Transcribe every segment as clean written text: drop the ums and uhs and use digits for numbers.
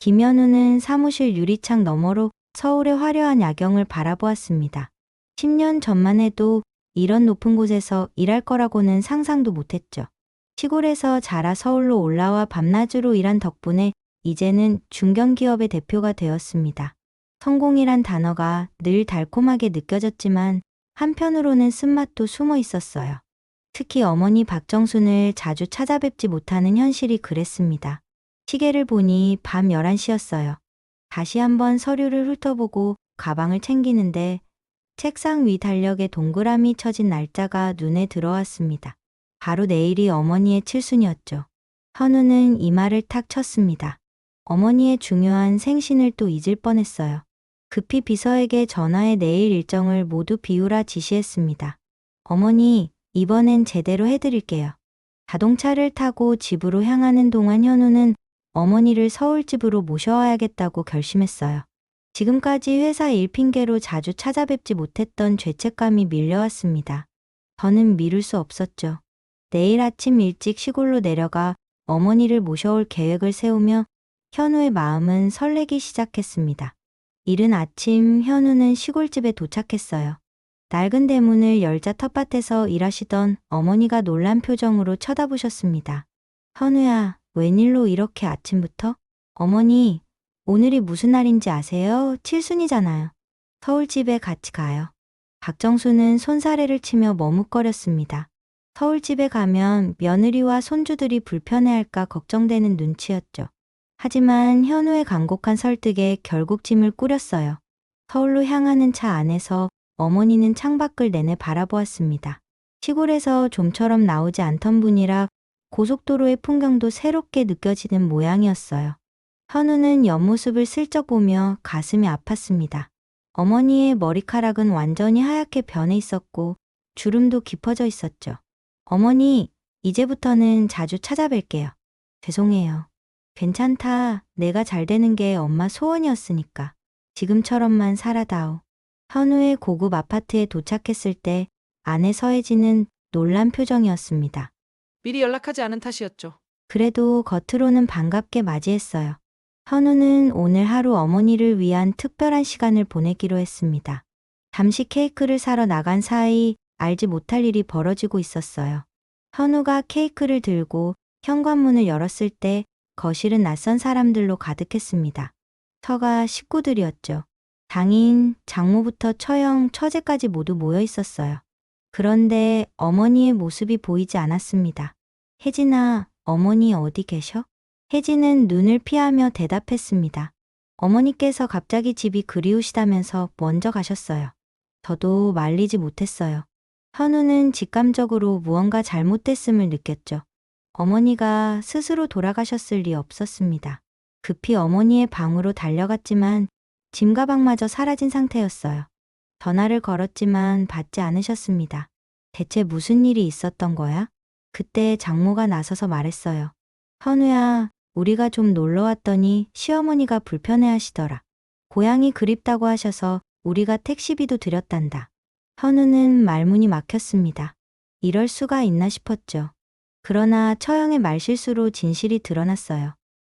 김현우는 사무실 유리창 너머로 서울의 화려한 야경을 바라보았습니다. 10년 전만 해도 이런 높은 곳에서 일할 거라고는 상상도 못했죠. 시골에서 자라 서울로 올라와 밤낮으로 일한 덕분에 이제는 중견기업의 대표가 되었습니다. 성공이란 단어가 늘 달콤하게 느껴졌지만 한편으로는 쓴맛도 숨어 있었어요. 특히 어머니 박정순을 자주 찾아뵙지 못하는 현실이 그랬습니다. 시계를 보니 밤 11시였어요. 다시 한번 서류를 훑어보고 가방을 챙기는데 책상 위 달력에 동그라미 쳐진 날짜가 눈에 들어왔습니다. 바로 내일이 어머니의 칠순이었죠. 현우는 이마를 탁 쳤습니다. 어머니의 중요한 생신을 또 잊을 뻔했어요. 급히 비서에게 전화해 내일 일정을 모두 비우라 지시했습니다. 어머니, 이번엔 제대로 해드릴게요. 자동차를 타고 집으로 향하는 동안 현우는 어머니를 서울집으로 모셔와야겠다고 결심했어요. 지금까지 회사 일 핑계로 자주 찾아뵙지 못했던 죄책감이 밀려왔습니다. 저는 미룰 수 없었죠. 내일 아침 일찍 시골로 내려가 어머니를 모셔올 계획을 세우며 현우의 마음은 설레기 시작했습니다. 이른 아침 현우는 시골집에 도착했어요. 낡은 대문을 열자 텃밭에서 일하시던 어머니가 놀란 표정으로 쳐다보셨습니다. 현우야, 웬일로 이렇게 아침부터? 어머니, 오늘이 무슨 날인지 아세요? 칠순이잖아요. 서울집에 같이 가요. 박정수는 손사래를 치며 머뭇거렸습니다. 서울집에 가면 며느리와 손주들이 불편해할까 걱정되는 눈치였죠. 하지만 현우의 간곡한 설득에 결국 짐을 꾸렸어요. 서울로 향하는 차 안에서 어머니는 창밖을 내내 바라보았습니다. 시골에서 좀처럼 나오지 않던 분이라 고속도로의 풍경도 새롭게 느껴지는 모양이었어요. 현우는 옆모습을 슬쩍 보며 가슴이 아팠습니다. 어머니의 머리카락은 완전히 하얗게 변해 있었고 주름도 깊어져 있었죠. 어머니, 이제부터는 자주 찾아뵐게요. 죄송해요. 괜찮다. 내가 잘 되는 게 엄마 소원이었으니까. 지금처럼만 살아다오. 현우의 고급 아파트에 도착했을 때 아내 서혜진은 놀란 표정이었습니다. 미리 연락하지 않은 탓이었죠. 그래도 겉으로는 반갑게 맞이했어요. 현우는 오늘 하루 어머니를 위한 특별한 시간을 보내기로 했습니다. 잠시 케이크를 사러 나간 사이 알지 못할 일이 벌어지고 있었어요. 현우가 케이크를 들고 현관문을 열었을 때 거실은 낯선 사람들로 가득했습니다. 처가 식구들이었죠. 장인, 장모부터 처형, 처제까지 모두 모여 있었어요. 그런데 어머니의 모습이 보이지 않았습니다. 혜진아, 어머니 어디 계셔? 혜진은 눈을 피하며 대답했습니다. 어머니께서 갑자기 집이 그리우시다면서 먼저 가셨어요. 저도 말리지 못했어요. 현우는 직감적으로 무언가 잘못됐음을 느꼈죠. 어머니가 스스로 돌아가셨을 리 없었습니다. 급히 어머니의 방으로 달려갔지만 짐가방마저 사라진 상태였어요. 전화를 걸었지만 받지 않으셨습니다. 대체 무슨 일이 있었던 거야? 그때 장모가 나서서 말했어요. 현우야, 우리가 좀 놀러 왔더니 시어머니가 불편해하시더라. 고향이 그립다고 하셔서 우리가 택시비도 드렸단다. 현우는 말문이 막혔습니다. 이럴 수가 있나 싶었죠. 그러나 처형의 말실수로 진실이 드러났어요.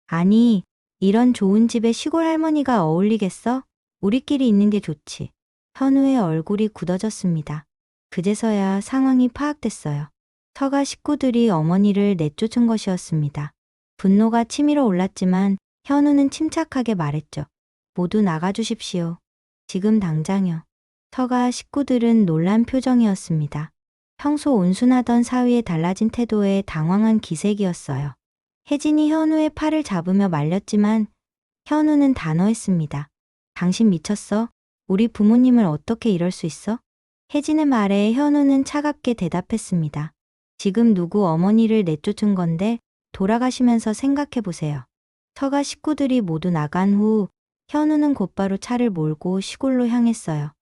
아니, 이런 좋은 집에 시골 할머니가 어울리겠어? 우리끼리 있는 게 좋지. 현우의 얼굴이 굳어졌습니다. 그제서야 상황이 파악됐어요. 처가 식구들이 어머니를 내쫓은 것이었습니다. 분노가 치밀어 올랐지만 현우는 침착하게 말했죠. 모두 나가주십시오. 지금 당장요. 처가 식구들은 놀란 표정이었습니다. 평소 온순하던 사위의 달라진 태도에 당황한 기색이었어요. 혜진이 현우의 팔을 잡으며 말렸지만 현우는 단호했습니다. 당신 미쳤어? 우리 부모님을 어떻게 이럴 수 있어? 혜진의 말에 현우는 차갑게 대답했습니다. 지금 누구 어머니를 내쫓은 건데 돌아가시면서 생각해 보세요. 처가 식구들이 모두 나간 후 현우는 곧바로 차를 몰고 시골로 향했어요.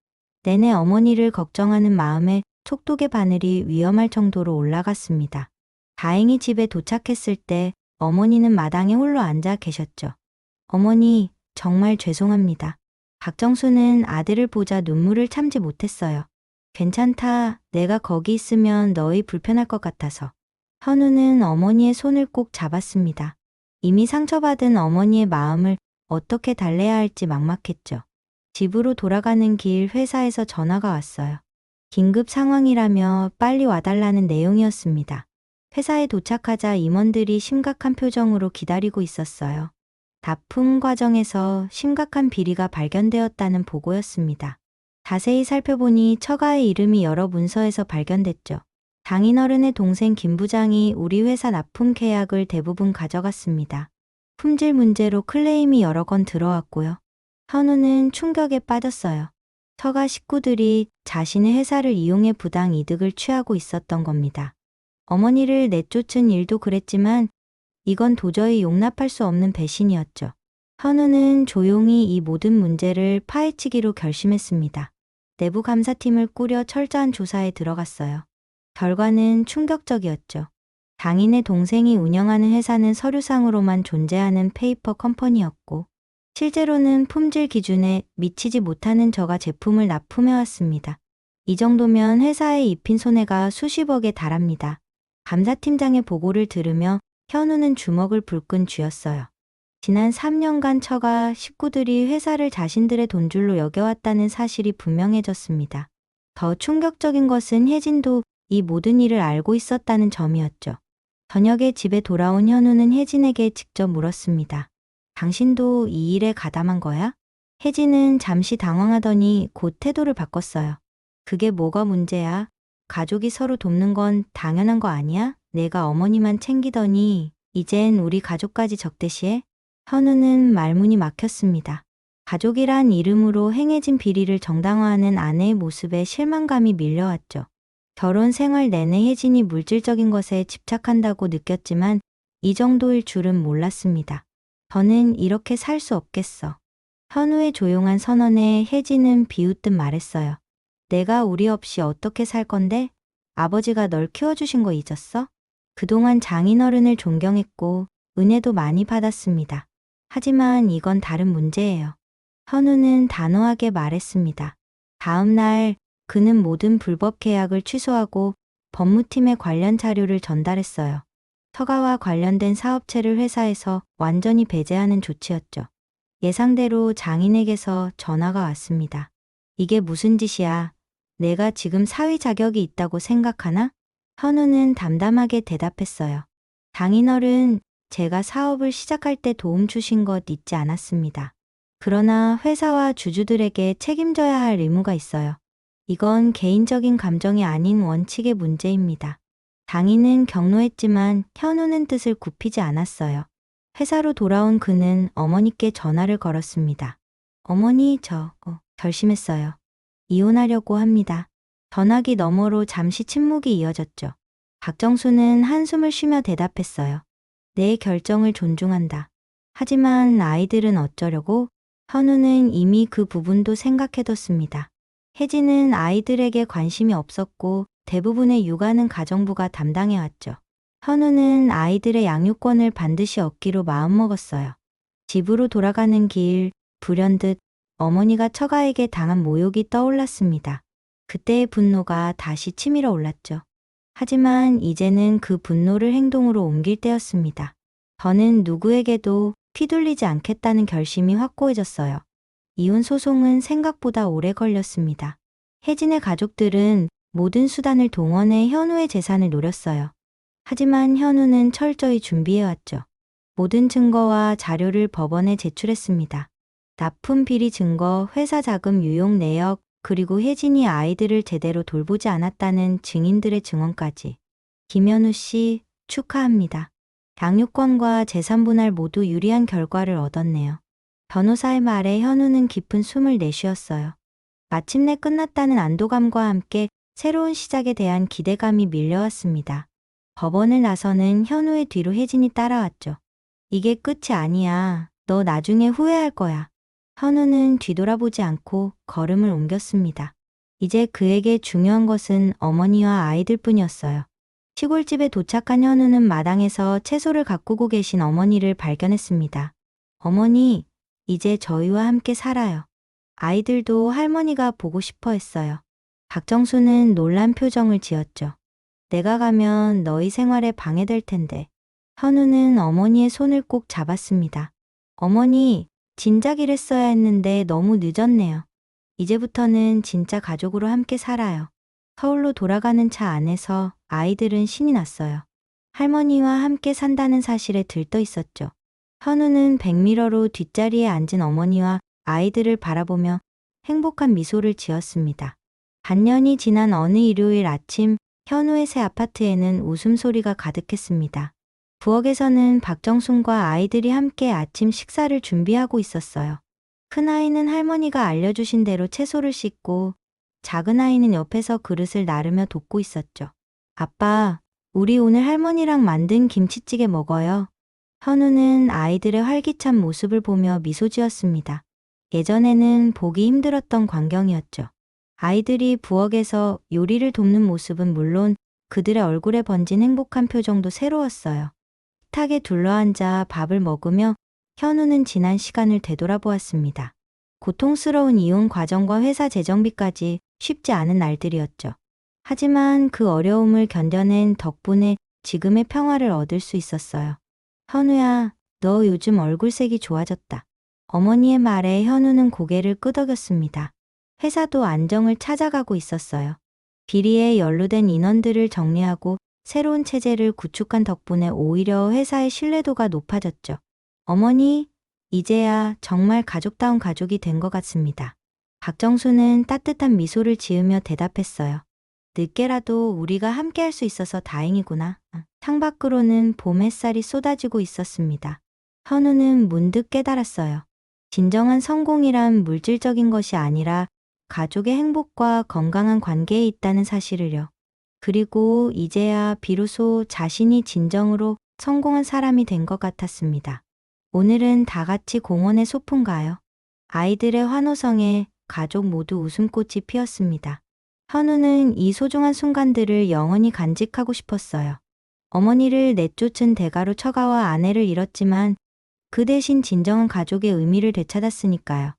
내내 어머니를 걱정하는 마음에 촉독의 바늘이 위험할 정도로 올라갔습니다. 다행히 집에 도착했을 때 어머니는 마당에 홀로 앉아 계셨죠. 어머니, 정말 죄송합니다. 박정수는 아들을 보자 눈물을 참지 못했어요. 괜찮다. 내가 거기 있으면 너희 불편할 것 같아서. 현우는 어머니의 손을 꼭 잡았습니다. 이미 상처받은 어머니의 마음을 어떻게 달래야 할지 막막했죠. 집으로 돌아가는 길 회사에서 전화가 왔어요. 긴급 상황이라며 빨리 와달라는 내용이었습니다. 회사에 도착하자 임원들이 심각한 표정으로 기다리고 있었어요. 납품 과정에서 심각한 비리가 발견되었다는 보고였습니다. 자세히 살펴보니 처가의 이름이 여러 문서에서 발견됐죠. 장인어른의 동생 김 부장이 우리 회사 납품 계약을 대부분 가져갔습니다. 품질 문제로 클레임이 여러 건 들어왔고요. 현우는 충격에 빠졌어요. 처가 식구들이 자신의 회사를 이용해 부당 이득을 취하고 있었던 겁니다. 어머니를 내쫓은 일도 그랬지만 이건 도저히 용납할 수 없는 배신이었죠. 현우는 조용히 이 모든 문제를 파헤치기로 결심했습니다. 내부 감사팀을 꾸려 철저한 조사에 들어갔어요. 결과는 충격적이었죠. 장인의 동생이 운영하는 회사는 서류상으로만 존재하는 페이퍼 컴퍼니였고 실제로는 품질 기준에 미치지 못하는 저가 제품을 납품해왔습니다. 이 정도면 회사에 입힌 손해가 수십억에 달합니다. 감사팀장의 보고를 들으며 현우는 주먹을 불끈 쥐었어요. 지난 3년간 처가 식구들이 회사를 자신들의 돈줄로 여겨왔다는 사실이 분명해졌습니다. 더 충격적인 것은 혜진도 이 모든 일을 알고 있었다는 점이었죠. 저녁에 집에 돌아온 현우는 혜진에게 직접 물었습니다. 당신도 이 일에 가담한 거야? 혜진은 잠시 당황하더니 곧 태도를 바꿨어요. 그게 뭐가 문제야? 가족이 서로 돕는 건 당연한 거 아니야? 내가 어머니만 챙기더니 이젠 우리 가족까지 적대시해? 현우는 말문이 막혔습니다. 가족이란 이름으로 행해진 비리를 정당화하는 아내의 모습에 실망감이 밀려왔죠. 결혼 생활 내내 혜진이 물질적인 것에 집착한다고 느꼈지만 이 정도일 줄은 몰랐습니다. 저는 이렇게 살 수 없겠어. 현우의 조용한 선언에 혜진은 비웃듯 말했어요. 내가 우리 없이 어떻게 살 건데? 아버지가 널 키워주신 거 잊었어? 그동안 장인어른을 존경했고 은혜도 많이 받았습니다. 하지만 이건 다른 문제예요. 현우는 단호하게 말했습니다. 다음 날 그는 모든 불법 계약을 취소하고 법무팀에 관련 자료를 전달했어요. 처가와 관련된 사업체를 회사에서 완전히 배제하는 조치였죠. 예상대로 장인에게서 전화가 왔습니다. 이게 무슨 짓이야? 내가 지금 사위 자격이 있다고 생각하나? 현우는 담담하게 대답했어요. 장인어른, 제가 사업을 시작할 때 도움 주신 것 잊지 않았습니다. 그러나 회사와 주주들에게 책임져야 할 의무가 있어요. 이건 개인적인 감정이 아닌 원칙의 문제입니다. 장인은 격노했지만 현우는 뜻을 굽히지 않았어요. 회사로 돌아온 그는 어머니께 전화를 걸었습니다. 어머니, 결심했어요. 이혼하려고 합니다. 전화기 너머로 잠시 침묵이 이어졌죠. 박정수는 한숨을 쉬며 대답했어요. 내 결정을 존중한다. 하지만 아이들은 어쩌려고? 현우는 이미 그 부분도 생각해뒀습니다. 혜진은 아이들에게 관심이 없었고 대부분의 육아는 가정부가 담당해왔죠. 현우는 아이들의 양육권을 반드시 얻기로 마음먹었어요. 집으로 돌아가는 길, 불현듯 어머니가 처가에게 당한 모욕이 떠올랐습니다. 그때의 분노가 다시 치밀어 올랐죠. 하지만 이제는 그 분노를 행동으로 옮길 때였습니다. 저는 누구에게도 휘둘리지 않겠다는 결심이 확고해졌어요. 이혼 소송은 생각보다 오래 걸렸습니다. 혜진의 가족들은 모든 수단을 동원해 현우의 재산을 노렸어요. 하지만 현우는 철저히 준비해왔죠. 모든 증거와 자료를 법원에 제출했습니다. 납품 비리 증거, 회사 자금 유용 내역, 그리고 혜진이 아이들을 제대로 돌보지 않았다는 증인들의 증언까지. 김현우 씨, 축하합니다. 양육권과 재산 분할 모두 유리한 결과를 얻었네요. 변호사의 말에 현우는 깊은 숨을 내쉬었어요. 마침내 끝났다는 안도감과 함께 새로운 시작에 대한 기대감이 밀려왔습니다. 법원을 나서는 현우의 뒤로 혜진이 따라왔죠. 이게 끝이 아니야. 너 나중에 후회할 거야. 현우는 뒤돌아보지 않고 걸음을 옮겼습니다. 이제 그에게 중요한 것은 어머니와 아이들뿐이었어요. 시골집에 도착한 현우는 마당에서 채소를 가꾸고 계신 어머니를 발견했습니다. 어머니, 이제 저희와 함께 살아요. 아이들도 할머니가 보고 싶어 했어요. 박정수는 놀란 표정을 지었죠. 내가 가면 너희 생활에 방해될 텐데. 현우는 어머니의 손을 꼭 잡았습니다. 어머니, 진작 이랬어야 했는데 너무 늦었네요. 이제부터는 진짜 가족으로 함께 살아요. 서울로 돌아가는 차 안에서 아이들은 신이 났어요. 할머니와 함께 산다는 사실에 들떠 있었죠. 현우는 백미러로 뒷자리에 앉은 어머니와 아이들을 바라보며 행복한 미소를 지었습니다. 반년이 지난 어느 일요일 아침, 현우의 새 아파트에는 웃음소리가 가득했습니다. 부엌에서는 박정순과 아이들이 함께 아침 식사를 준비하고 있었어요. 큰아이는 할머니가 알려주신 대로 채소를 씻고 작은아이는 옆에서 그릇을 나르며 돕고 있었죠. 아빠, 우리 오늘 할머니랑 만든 김치찌개 먹어요. 현우는 아이들의 활기찬 모습을 보며 미소 지었습니다. 예전에는 보기 힘들었던 광경이었죠. 아이들이 부엌에서 요리를 돕는 모습은 물론 그들의 얼굴에 번진 행복한 표정도 새로웠어요. 식탁에 둘러앉아 밥을 먹으며 현우는 지난 시간을 되돌아보았습니다. 고통스러운 이혼 과정과 회사 재정비까지 쉽지 않은 날들이었죠. 하지만 그 어려움을 견뎌낸 덕분에 지금의 평화를 얻을 수 있었어요. 현우야, 너 요즘 얼굴색이 좋아졌다. 어머니의 말에 현우는 고개를 끄덕였습니다. 회사도 안정을 찾아가고 있었어요. 비리에 연루된 인원들을 정리하고 새로운 체제를 구축한 덕분에 오히려 회사의 신뢰도가 높아졌죠. 어머니, 이제야 정말 가족다운 가족이 된 것 같습니다. 박정수는 따뜻한 미소를 지으며 대답했어요. 늦게라도 우리가 함께 할 수 있어서 다행이구나. 창밖으로는 봄 햇살이 쏟아지고 있었습니다. 현우는 문득 깨달았어요. 진정한 성공이란 물질적인 것이 아니라 가족의 행복과 건강한 관계에 있다는 사실을요. 그리고 이제야 비로소 자신이 진정으로 성공한 사람이 된 것 같았습니다. 오늘은 다 같이 공원에 소풍 가요. 아이들의 환호성에 가족 모두 웃음꽃이 피었습니다. 현우는 이 소중한 순간들을 영원히 간직하고 싶었어요. 어머니를 내쫓은 대가로 처가와 아내를 잃었지만 그 대신 진정한 가족의 의미를 되찾았으니까요.